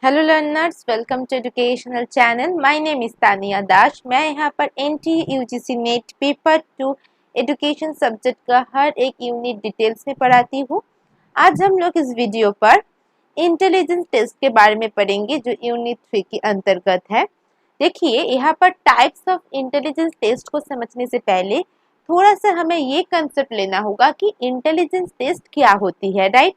Hello learners, welcome to educational channel. My name is Tania Das. मैं यहाँ पर NTA UGC NET paper 2 education subject का हर एक यूनिट डिटेल्स में पढ़ाती हूँ। आज हम लोग इस वीडियो पर इंटेलिजेंस टेस्ट के बारे में पढ़ेंगे जो यूनिट 3 के अंतर्गत है। देखिए, यहाँ पर टाइप्स ऑफ इंटेलिजेंस टेस्ट को समझने से पहले थोड़ा सा हमें ये कंसेप्ट लेना होगा कि इंटेलिजेंस टेस्ट क्या होती है, राइट।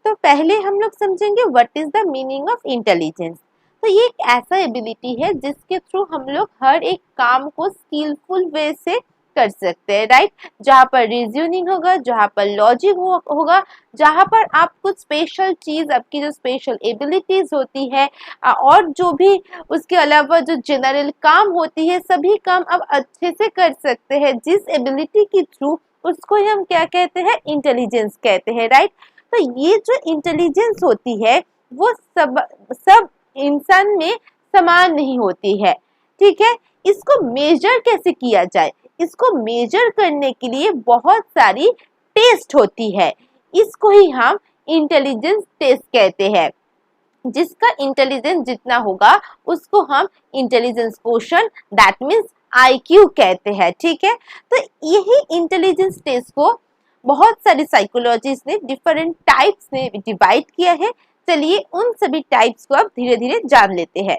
तो पहले हम लोग समझेंगे what is the meaning of intelligence. तो ये एक ऐसा एबिलिटी है जिसके थ्रू हम लोग हर एक काम को स्किलफुल वे से कर सकते हैं, राइट। जहाँ पर रीजनिंग होगा, जहाँ पर लॉजिक होगा, जहाँ पर आप कुछ स्पेशल चीज, आपकी जो स्पेशल एबिलिटीज होती है और जो भी उसके अलावा जो जनरल काम होती है, सभी काम आप अच्छे से कर सकते हैं जिस एबिलिटी के थ्रू, उसको हम क्या कहते हैं, इंटेलिजेंस कहते हैं, राइट। तो ये जो इंटेलिजेंस होती है वो सब इंसान में समान नहीं होती है, ठीक है। इसको मेजर कैसे किया जाए? इसको मेजर करने के लिए बहुत सारी टेस्ट होती है। इसको ही हम इंटेलिजेंस टेस्ट कहते हैं। जिसका इंटेलिजेंस जितना होगा उसको हम intelligence quotient, that means IQ कहते हैं, ठीक है। तो यही इंटेलिजेंस टेस्ट को बहुत सारी साइकोलॉजिस्ट ने डिफरेंट टाइप्स में डिवाइड किया है। चलिए उन सभी टाइप्स को अब धीरे धीरे जान लेते हैं।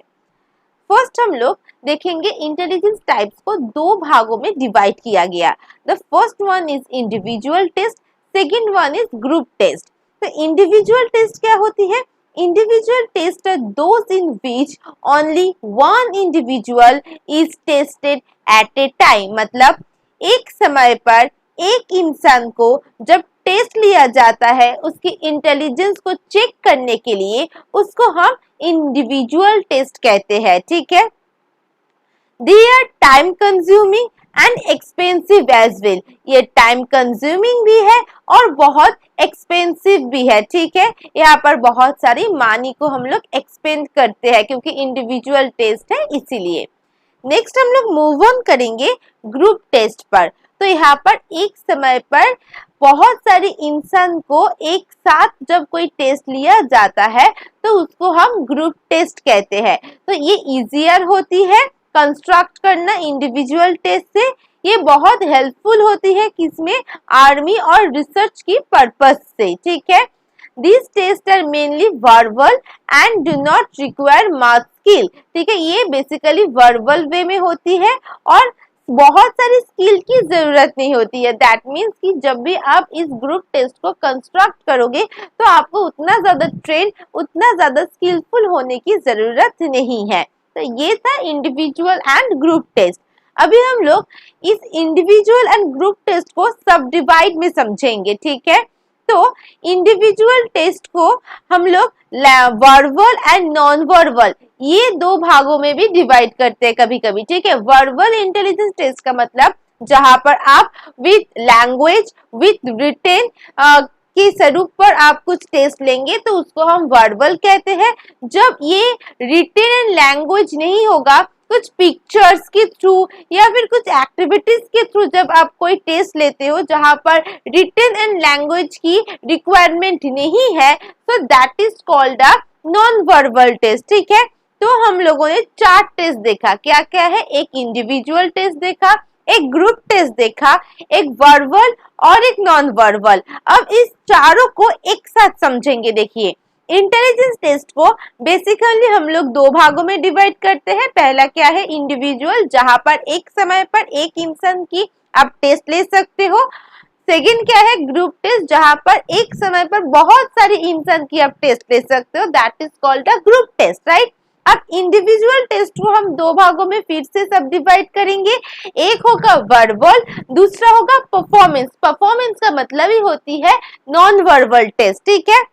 फर्स्ट हम लोग देखेंगे इंटेलिजेंस टाइप्स को दो भागों में डिवाइड किया गया। The first one is individual test, second one is group test. तो इंडिविजुअल टेस्ट क्या होती है? Individual test are those in which only one individual is tested at a time. मतलब एक समय पर एक इंसान को जब टेस्ट लिया जाता है उसकी इंटेलिजेंस को चेक करने के लिए, उसको हम इंडिविजुअल टेस्ट कहते हैं, ठीक है। They are time consuming and expensive as well. ये टाइम कंज्यूमिंग भी है और बहुत एक्सपेंसिव भी है, ठीक है। यहाँ पर बहुत सारी मनी को हम लोग एक्सपेंड करते हैं क्योंकि इंडिविजुअल टेस्ट है, इसीलिए। नेक्स्ट हम लोग मूव ऑन करेंगे ग्रुप टेस्ट पर। तो यहाँ पर एक समय पर बहुत सारे इंसान को एक साथ जब कोई टेस्ट लिया जाता है तो उसको हम ग्रुप टेस्ट कहते हैं। तो ये इजियर होती है कंस्ट्रक्ट करना इंडिविजुअल टेस्ट से। ये बहुत हेल्पफुल होती है किसमें? आर्मी और रिसर्च की पर्पस से, ठीक है। These tests are mainly verbal and do not require math skill, ठीक है। ये बेसिकली वर्बल वे में होती है और बहुत सारी स्किल की जरूरत नहीं होती है। दैट मीन्स कि जब भी आप इस ग्रुप टेस्ट को कंस्ट्रक्ट करोगे तो आपको उतना ज्यादा ट्रेन, उतना ज्यादा स्किलफुल होने की जरूरत नहीं है। तो ये था इंडिविजुअल एंड ग्रुप टेस्ट। अभी हम लोग इस इंडिविजुअल एंड ग्रुप टेस्ट को सब डिवाइड में समझेंगे, ठीक है। तो इंडिविजुअल टेस्ट को हम लोग वर्बल एंड नॉन वर्बल, ये दो भागों में भी डिवाइड करते हैं कभी कभी, ठीक है। वर्बल इंटेलिजेंस टेस्ट का मतलब जहां पर आप विथ लैंग्वेज, विथ रिटेन के स्वरूप पर आप कुछ टेस्ट लेंगे तो उसको हम वर्बल कहते हैं। जब ये रिटेन एंड लैंग्वेज नहीं होगा, कुछ पिक्चर्स के थ्रू या फिर कुछ एक्टिविटीज के थ्रू जब आप कोई टेस्ट लेते हो जहां पर रिटन एंड लैंग्वेज की रिक्वायरमेंट नहीं है, तो that is called a non verbal test, ठीक है। तो हम लोगों ने 4 टेस्ट देखा। क्या क्या है? एक इंडिविजुअल टेस्ट देखा, एक ग्रुप टेस्ट देखा, एक वर्बल और एक नॉन वर्बल। अब इस चारों को एक साथ समझेंगे। देखिए, इंटेलिजेंस टेस्ट को बेसिकली हम लोग दो भागों में डिवाइड करते हैं। पहला क्या है? इंडिविजुअल, जहां पर एक समय पर एक इंसान की आप टेस्ट ले सकते हो। सेकंड क्या है? ग्रुप टेस्ट, जहां पर एक समय पर बहुत सारे इंसान की आप टेस्ट ले सकते हो, that is called a group test, right. अब इंडिविजुअल टेस्ट को हम दो भागों में फिर से सब डिवाइड करेंगे। एक होगा वर्बल, दूसरा होगा परफॉर्मेंस। परफॉर्मेंस का मतलब ही होती है नॉन वर्बल टेस्ट, ठीक है।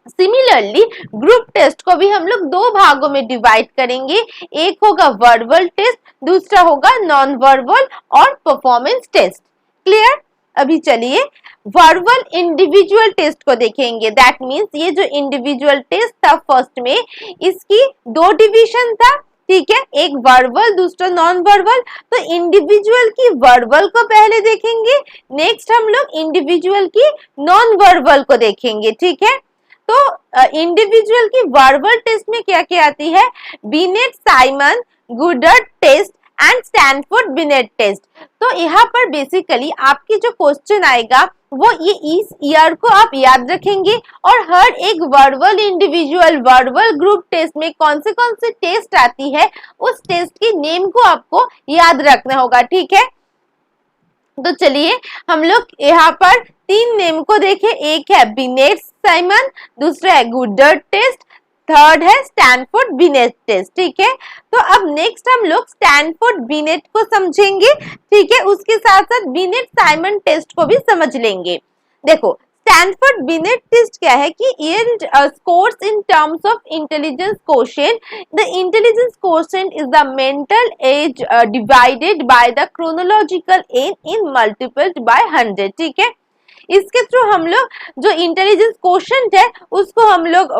सिमिलरली ग्रुप टेस्ट को भी हम लोग दो भागों में डिवाइड करेंगे। एक होगा वर्बल टेस्ट, दूसरा होगा नॉन वर्बल और परफॉर्मेंस टेस्ट। क्लियर? अभी चलिए वर्बल इंडिविजुअल टेस्ट को देखेंगे। दैट मीन्स ये जो इंडिविजुअल टेस्ट था फर्स्ट में, इसकी दो डिवीजन था, ठीक है। एक वर्बल, दूसरा नॉन वर्बल। तो इंडिविजुअल की वर्बल को पहले देखेंगे, नेक्स्ट हम लोग इंडिविजुअल की नॉन वर्बल को देखेंगे, ठीक है। तो इंडिविजुअल की वर्बल टेस्ट में क्या क्या आती है, बिनेट साइमन गुडर test and Stanford Binet test. तो यहाँ पर बेसिकली आपकी जो क्वेश्चन आएगा वो ये इस ईयर को आप याद रखेंगे और हर एक verbal individual verbal group test में कौन से टेस्ट आती है उस टेस्ट की नेम को आपको याद रखना होगा, ठीक है। तो चलिए हम लोग यहाँ पर 3 नेम को देखें, एक है बिनेट साइमन, दूसरा है गुडर टेस्ट, थर्ड है स्टैनफोर्ड बिनेट टेस्ट, ठीक है। तो अब नेक्स्ट हम लोग स्टैनफोर्ड बिनेट को समझेंगे, ठीक है, उसके साथ साथ बिनेट साइमन टेस्ट को भी समझ लेंगे। देखो स्टैनफोर्ड बिनेट टेस्ट क्या है कि ये scores in terms of intelligence quotient. The intelligence quotient is the mental age divided by the chronological age in multiplied by 100, ठीक है। इसके थ्रू हम लोग जो इंटेलिजेंस क्वोशिएंट है उसको हम लोग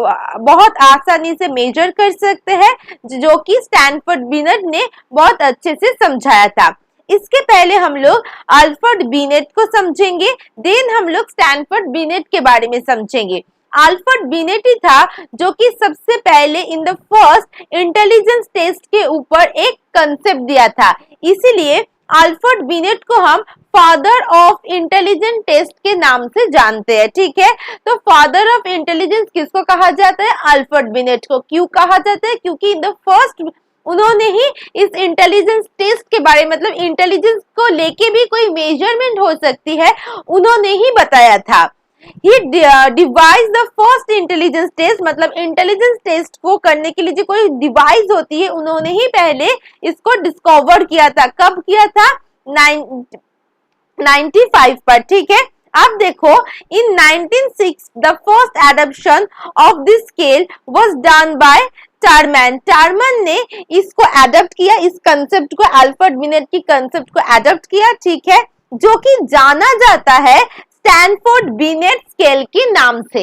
बहुत आसानी से मेजर कर सकते हैं, जो कि स्टैनफोर्ड बिनेट ने बहुत अच्छे से समझाया था। इसके पहले हम लोग अल्फ्रेड बिनेट को समझेंगे, देन हम लोग स्टैनफोर्ड बिनेट के बारे में समझेंगे। अल्फ्रेड बिनेट ही था जो कि सबसे पहले in the first intelligence test के ऊपर एक कंसेप्ट दिया था, इसीलिए अल्फ्रेड बिनेट को हम फादर ऑफ इंटेलिजेंट टेस्ट के नाम से जानते हैं, ठीक है। तो फादर ऑफ इंटेलिजेंस किसको कहा जाता है, अल्फ्रेड बिनेट को। क्यों कहा जाता है, क्योंकि इन द फर्स्ट उन्होंने ही इस इंटेलिजेंस टेस्ट के बारे में, मतलब इंटेलिजेंस को लेके भी कोई मेजरमेंट हो सकती है, उन्होंने ही बताया था। He devised the first intelligence test, मतलब इंटेलिजेंस टेस्ट को करने के लिए जो कोई डिवाइस होती है उन्होंने ही पहले इसको डिस्कवर किया था। कब किया था, 95 पर, ठीक है। अब देखो इन 1906 the first adoption of this scale was done by टारमैन। टारमैन ने इसको एडप्ट किया, इस कंसेप्ट को, अल्फ्रेड बिनेट की कंसेप्ट को एडप्ट किया, ठीक है, जो कि जाना जाता है स्टैनफोर्ड बिनेट स्केल के नाम से।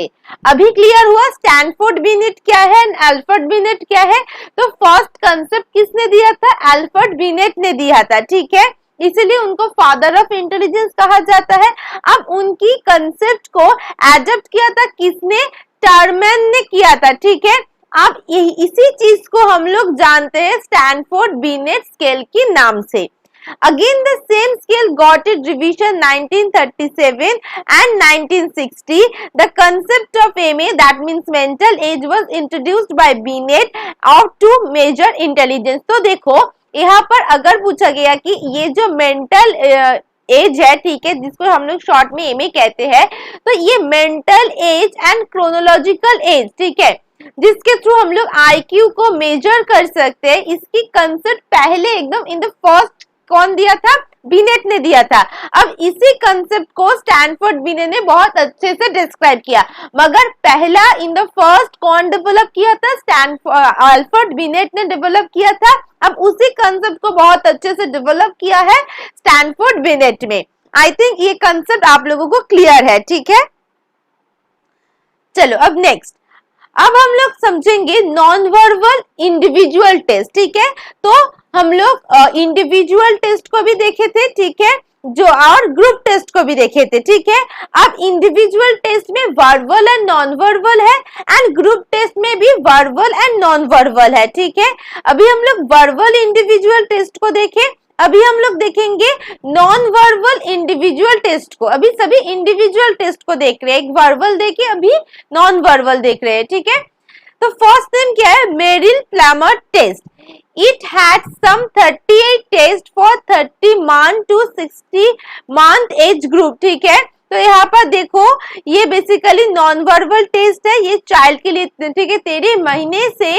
अभी क्लियर हुआ स्टैनफोर्ड बिनेट क्या है, अल्फ्रेड बिनेट क्या है। तो फर्स्ट कंसेप्ट किसने दिया था, अल्फ्रेड बिनेट ने दिया था, ठीक है, इसीलिए उनको फादर ऑफ इंटेलिजेंस कहा जाता है। अब उनकी कंसेप्ट को एडप्ट किया था किसने, टारमैन ने किया था, ठीक है। अब इसी चीज को हम लोग जानते हैं स्टैनफोर्ड बिनेट स्केल के नाम से। Again the same scale got its revision 1937 and 1960. The concept of MA, that means mental age, was introduced by Binet to measure intelligence. तो देखो यहाँ पर अगर पूछा गया कि ये जो मेंटल एज है, ठीक है, जिसको हम लोग शॉर्ट में एमए कहते हैं, तो ये mental as and chronological age, ठीक है, जिसके थ्रू हम लोग आईक्यू को मेजर कर सकते हैं, इसकी कंसेप्ट पहले एकदम इन द फर्स्ट कौन दिया था, बिनेट ने दिया था। अब इसी कंसेप्ट को स्टैनफोर्ड बिनेट ने बहुत अच्छे से डिस्क्राइब किया, मगर पहला इन द फर्स्ट कौन डेवलप किया था, अल्फ्रेड बिनेट ने डेवलप किया था। अब उसी कंसेप्ट को बहुत अच्छे से डेवलप किया है स्टैनफोर्ड बिनेट में। आई थिंक ये कंसेप्ट आप लोगों को क्लियर है, ठीक है। चलो अब नेक्स्ट, अब हम लोग समझेंगे नॉन वर्बल इंडिविजुअल टेस्ट, ठीक है। तो हम लोग इंडिविजुअल टेस्ट को भी देखे थे, ठीक है, जो और ग्रुप टेस्ट को भी देखे थे, ठीक है। अब इंडिविजुअल टेस्ट में वर्बल एंड नॉन वर्बल है एंड ग्रुप टेस्ट में भी वर्बल एंड नॉन वर्बल है, ठीक है। अभी हम लोग वर्बल इंडिविजुअल टेस्ट को देखें, अभी हम लोग देखेंगे नॉन वर्बल इंडिविजुअल टेस्ट को। अभी सभी इंडिविजुअल टेस्ट को देख रहे हैं, एक वर्बल देखे, अभी नॉन वर्बल देख रहे हैं, ठीक है। तो फर्स्ट नेम क्या है, Merrill Palmer test. It had some 38 tests for 30 month to 60 month age group, ठीक है। तो यहाँ पर देखो ये बेसिकली नॉन वर्बल टेस्ट है, ये चाइल्ड के लिए, ठीक है, 13 महीने से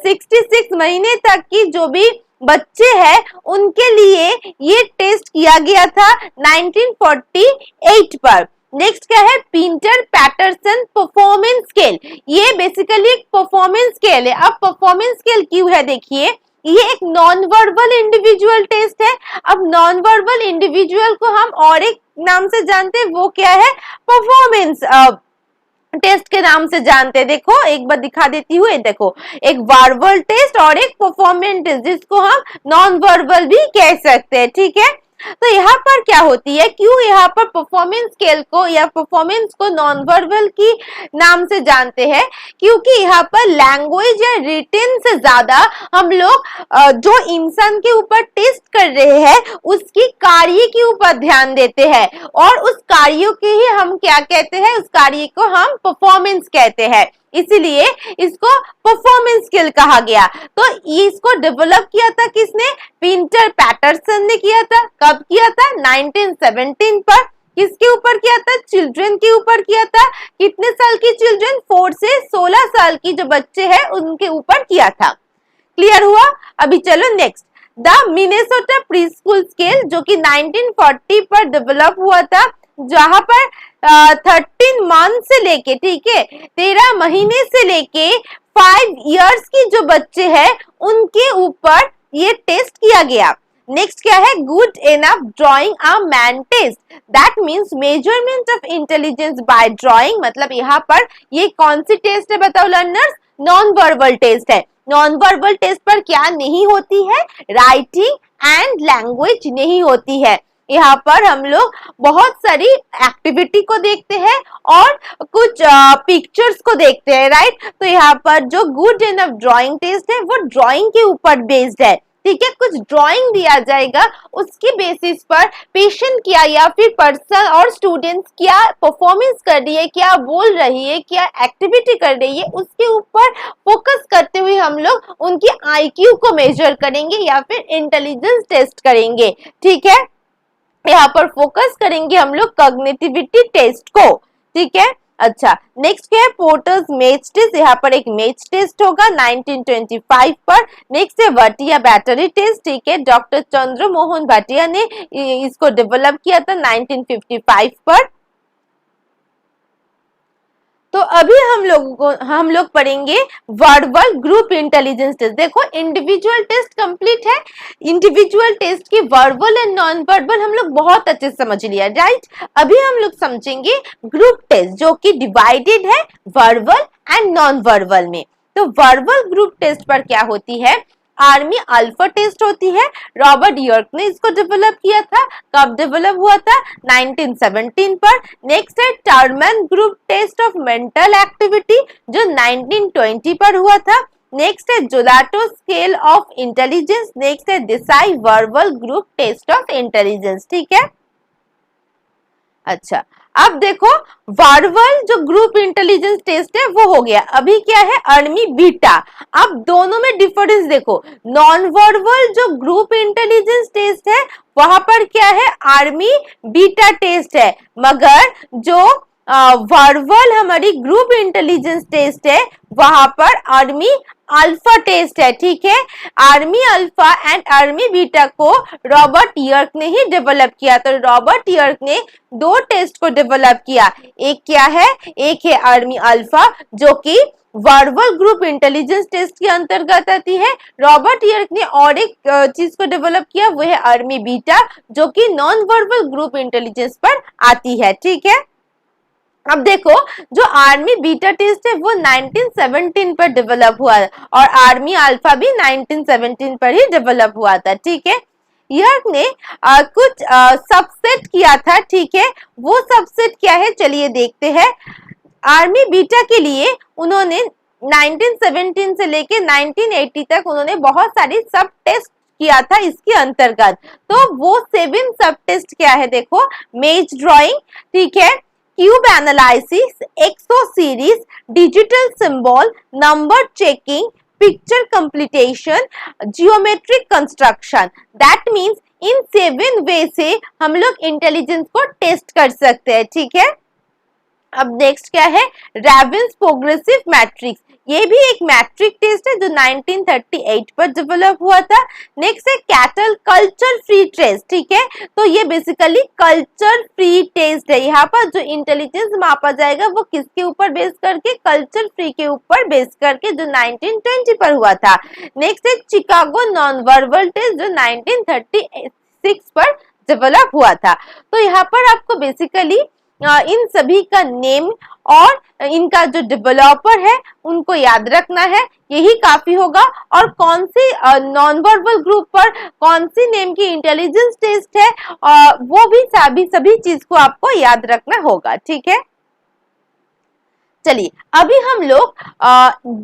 66 महीने तक की जो भी बच्चे हैं उनके लिए ये टेस्ट किया गया था 1948 पर। नेक्स्ट क्या है, पीटर पैटरसन परफॉर्मेंस स्केल। ये बेसिकली एक परफॉर्मेंस स्केल है। अब परफॉर्मेंस स्केल क्यों है, देखिए ये एक नॉन वर्बल इंडिविजुअल टेस्ट है। अब नॉन वर्बल इंडिविजुअल को हम और एक नाम से जानते हैं, वो क्या है, परफॉर्मेंस टेस्ट के नाम से जानते हैं। देखो एक बार दिखा देती हूँ, देखो एक वर्बल टेस्ट और एक परफॉर्मेंस टेस्ट, जिसको हम नॉन वर्बल भी कह सकते हैं, ठीक है। तो यहाँ पर क्या होती है, क्यों यहाँ पर परफॉर्मेंस स्केल को या परफॉर्मेंस को नॉन वर्बल की नाम से जानते हैं, क्योंकि यहाँ पर लैंग्वेज या रिटन से ज्यादा हम लोग जो इंसान के ऊपर टेस्ट कर रहे हैं उसकी कार्य के ऊपर ध्यान देते हैं, और उस कार्यों के ही हम क्या कहते हैं, उस कार्य को हम परफॉर्मेंस कहते हैं, इसीलिए इसको परफॉर्मेंस स्किल कहा गया। तो इसको डेवलप किया था किसने, पीटर पैटरसन ने किया था। कब किया था, 1917 पर। किसके ऊपर किया था, चिल्ड्रन के ऊपर किया था। कितने साल की चिल्ड्रन, 4 से 16 साल की जो बच्चे हैं उनके ऊपर किया था। क्लियर हुआ। अभी चलो next, the Minnesota pre school scale जो कि 1940 पर डेवलप हुआ था, जहां पर 13 मंथ से लेके, ठीक है, 13 महीने से लेके 5 इयर्स की जो बच्चे हैं उनके ऊपर ये टेस्ट किया गया। नेक्स्ट क्या है, Goodenough drawing a man test, that means measurement of intelligence by drawing. मतलब यहाँ पर ये कौन सी टेस्ट है बताओ लर्नर्स, नॉन वर्बल टेस्ट है। नॉन वर्बल टेस्ट पर क्या नहीं होती है, राइटिंग एंड लैंग्वेज नहीं होती है। यहाँ पर हम लोग बहुत सारी एक्टिविटी को देखते हैं और कुछ पिक्चर्स को देखते हैं, राइट। तो यहाँ पर जो गुड इनफ ड्राइंग टेस्ट है वो ड्राइंग के ऊपर बेस्ड है, ठीक है। कुछ ड्राइंग दिया जाएगा, उसके बेसिस पर पेशेंट क्या या फिर पर्सन और स्टूडेंट्स क्या परफॉर्मेंस कर रही है, क्या बोल रही है, क्या एक्टिविटी कर रही है, उसके ऊपर फोकस करते हुए हम लोग उनकी आईक्यू को मेजर करेंगे या फिर इंटेलिजेंस टेस्ट करेंगे, ठीक है। यहाँ पर फोकस करेंगे हम लोग कॉग्निटिविटी टेस्ट को, ठीक है। अच्छा, नेक्स्ट क्या है, पोर्टर्स मेच टेस्ट। यहाँ पर एक मेच टेस्ट होगा 1925 पर। नेक्स्ट है भाटिया बैटरी टेस्ट, ठीक है, डॉक्टर चंद्र मोहन भाटिया ने इसको डेवलप किया था 1955 पर। तो अभी हम लोग पढ़ेंगे वर्बल ग्रुप इंटेलिजेंस टेस्ट। देखो इंडिविजुअल टेस्ट कंप्लीट है, इंडिविजुअल टेस्ट की वर्बल एंड नॉन वर्बल हम लोग बहुत अच्छे से समझ लिया, राइट। अभी हम लोग समझेंगे ग्रुप टेस्ट जो कि डिवाइडेड है वर्बल एंड नॉन वर्बल में। तो वर्बल ग्रुप टेस्ट पर क्या होती है, आर्मी अल्फा टेस्ट होती है। रॉबर्ट यर्क ने इसको डेवलप किया था। कब डेवलप हुआ था, 1917 पर। नेक्स्ट है Terman group test of mental activity जो 1920 पर हुआ था। नेक्स्ट है Jalota scale of intelligence. Next है Desai verbal group test of intelligence, ठीक है। अच्छा, अब देखो वर्बल जो ग्रुप इंटेलिजेंस टेस्ट है वो हो गया। अभी क्या है, आर्मी बीटा। अब दोनों में डिफरेंस देखो, नॉन वर्बल जो ग्रुप इंटेलिजेंस टेस्ट है वहां पर क्या है, आर्मी बीटा टेस्ट है, मगर जो वर्बल हमारी ग्रुप इंटेलिजेंस टेस्ट है वहां पर आर्मी अल्फा टेस्ट है, ठीक है। Army alpha and army beta को रॉबर्ट यर्क ने ही डेवलप किया। तो रॉबर्ट यर्क ने 2 टेस्ट को डेवलप किया, एक क्या है, एक है आर्मी अल्फा जो कि वर्बल ग्रुप इंटेलिजेंस टेस्ट के अंतर्गत आती है। रॉबर्ट यर्क ने और एक चीज को डेवलप किया, वो है आर्मी बीटा जो कि नॉन वर्बल ग्रुप इंटेलिजेंस पर आती है, ठीक है। अब देखो जो आर्मी बीटा टेस्ट है वो 1917 पर डेवलप हुआ और आर्मी अल्फा भी 1917 पर ही डेवलप हुआ था, ठीक है। यर्क ने कुछ सबसेट किया था, ठीक है। वो सबसेट क्या है, चलिए देखते हैं। आर्मी बीटा के लिए उन्होंने 1917 से लेके 1980 तक उन्होंने बहुत सारी सब टेस्ट किया था इसके अंतर्गत। तो वो 7 सब टेस्ट क्या है, देखो, मेज ड्राइंग, ठीक है, क्यूब एनालिसिस, एक्सो series, digital symbol, number checking, picture completion, geometric construction. That means in 7 way से हम लोग इंटेलिजेंस को टेस्ट कर सकते हैं, ठीक है। अब नेक्स्ट क्या है, रैविन्स प्रोग्रेसिव मैट्रिक्स। ये भी एक मैट्रिक टेस्ट है जो 1938 पर डेवलप हुआ था। नेक्स्ट है कैटल कल्चर फ्री टेस्ट, ठीक है। तो ये बेसिकली कल्चर फ्री टेस्ट है। यहाँ पर जो इंटेलिजेंस मापा जाएगा वो किसके ऊपर बेस करके, कल्चर फ्री के ऊपर बेस करके, जो 1920 पर हुआ था। नेक्स्ट है चिकागो नॉन वर्बल टेस्ट जो 1936 पर डेवलप हुआ था। तो यहाँ पर आपको बेसिकली इन सभी का नेम और इनका जो डेवलपर है उनको याद रखना है, यही काफी होगा। और कौन सी नॉन वर्बल ग्रुप पर कौन सी नेम की इंटेलिजेंस टेस्ट है वो भी सभी चीज को आपको याद रखना होगा, ठीक है। चलिए अभी हम लोग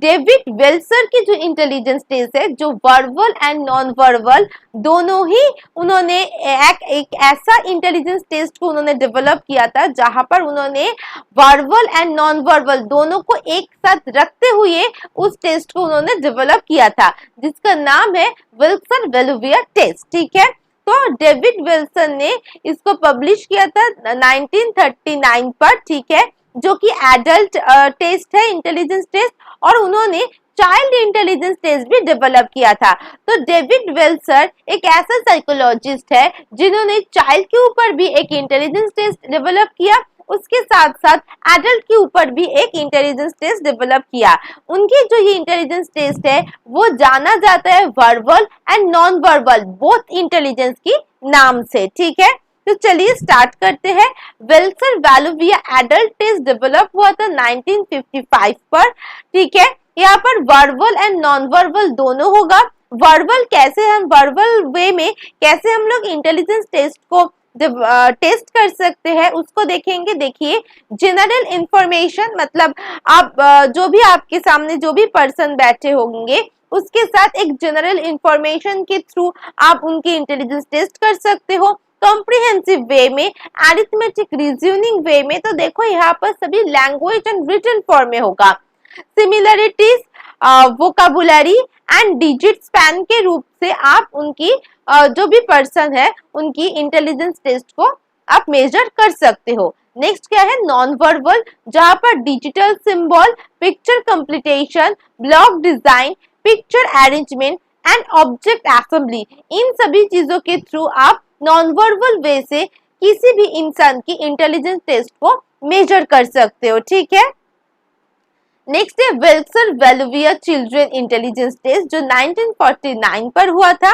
डेविड वेल्सर की जो इंटेलिजेंस टेस्ट है, जो वर्बल एंड नॉन वर्बल दोनों ही उन्होंने एक ऐसा इंटेलिजेंस टेस्ट को उन्होंने डेवलप किया था जहां पर उन्होंने वर्बल एंड नॉन वर्बल दोनों को एक साथ रखते हुए उस टेस्ट को उन्होंने डेवलप किया था, जिसका नाम है विल्सन वेलुवियर टेस्ट, ठीक है। तो डेविड विल्सन ने इसको पब्लिश किया था 1939 पर, ठीक है, जो कि एडल्ट टेस्ट है, इंटेलिजेंस टेस्ट, और उन्होंने चाइल्ड इंटेलिजेंस टेस्ट भी डेवलप किया था। तो डेविड वेल्सर एक ऐसा साइकोलॉजिस्ट है जिन्होंने चाइल्ड के ऊपर भी एक इंटेलिजेंस टेस्ट डेवलप किया, उसके साथ साथ एडल्ट के ऊपर भी एक इंटेलिजेंस टेस्ट डेवलप किया। उनकी जो ये इंटेलिजेंस टेस्ट है वो जाना जाता है verbal and non verbal both intelligence की नाम से, ठीक है। तो चलिए स्टार्ट करते हैं। विल्सन वेलुवियर एडल्ट टेस्ट डेवलप हुआ था 1955 पर, ठीक है। यहाँ पर वर्बल एंड नॉन वर्बल दोनों होगा। वर्बल कैसे, हम वर्बल वे में कैसे हम लोग इंटेलिजेंस टेस्ट को टेस्ट कर सकते हैं उसको देखेंगे। देखिए जनरल इंफॉर्मेशन, मतलब आप जो भी आपके सामने जो भी पर्सन बैठे होंगे उसके साथ एक जनरल इंफॉर्मेशन के थ्रू आप उनकी इंटेलिजेंस टेस्ट कर सकते हो। कॉम्प्रिहेंसिव वे में, अरिथमेटिक रीजनिंग वे में, तो देखो यहाँ पर सभी लैंग्वेज एंड रिटन फॉर्म में होगा। Similarities, vocabulary and digit span के रूप से आप उनकी जो भी पर्सन है उनकी इंटेलिजेंस टेस्ट को आप मेजर कर सकते हो। नेक्स्ट क्या है, नॉन वर्बल, जहां पर digital symbol, picture completion, block design, picture arrangement and object assembly, इन सभी चीजों के थ्रू आप नॉन वर्बल वे से किसी भी इंसान की इंटेलिजेंस टेस्ट को मेजर कर सकते हो, ठीक है। नेक्स्ट है विल्सन वेलुवियर चिल्ड्रन इंटेलिजेंस टेस्ट, जो 1949 पर हुआ था,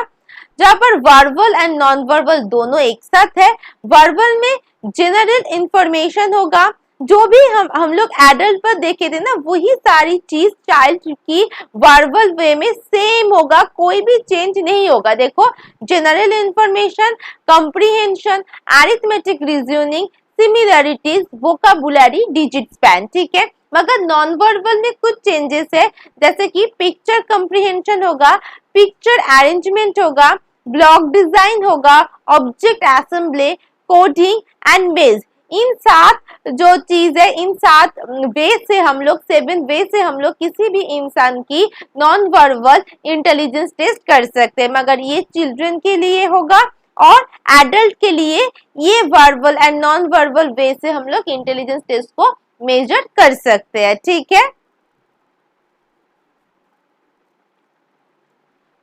जहां पर वर्बल एंड नॉन वर्बल दोनों एक साथ है। वर्बल में जनरल इंफॉर्मेशन होगा, जो भी हम लोग एडल्ट पर देखे थे ना वही सारी चीज चाइल्ड की वर्बल वे में सेम होगा, कोई भी चेंज नहीं होगा। देखो general information, comprehension, arithmetic reasoning, similarities, vocabulary, digit span, ठीक है। मगर नॉन वर्बल में कुछ चेंजेस है, जैसे कि पिक्चर कंप्रिहेंशन होगा, पिक्चर अरेंजमेंट होगा, ब्लॉक डिजाइन होगा, ऑब्जेक्ट असेंबली, कोडिंग एंड मेज। इन 7 जो चीज है, इन 7 वे से हम लोग 7 वे से हम लोग किसी भी इंसान की नॉन वर्बल इंटेलिजेंस टेस्ट कर सकते हैं, मगर ये चिल्ड्रन के लिए होगा और एडल्ट के लिए ये वर्बल एंड नॉन वर्बल वे से हम लोग इंटेलिजेंस टेस्ट को मेजर कर सकते हैं, ठीक है।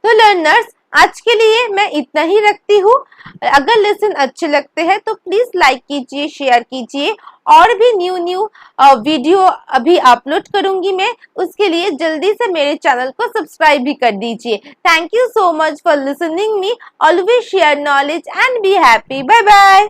तो लर्नर्स आज के लिए मैं इतना ही रखती हूँ। अगर लेसन अच्छे लगते हैं तो प्लीज लाइक कीजिए, शेयर कीजिए, और भी न्यू वीडियो अभी अपलोड करूंगी मैं, उसके लिए जल्दी से मेरे चैनल को सब्सक्राइब भी कर दीजिए। Thank you so much for listening me. Always share knowledge and be happy. Bye bye.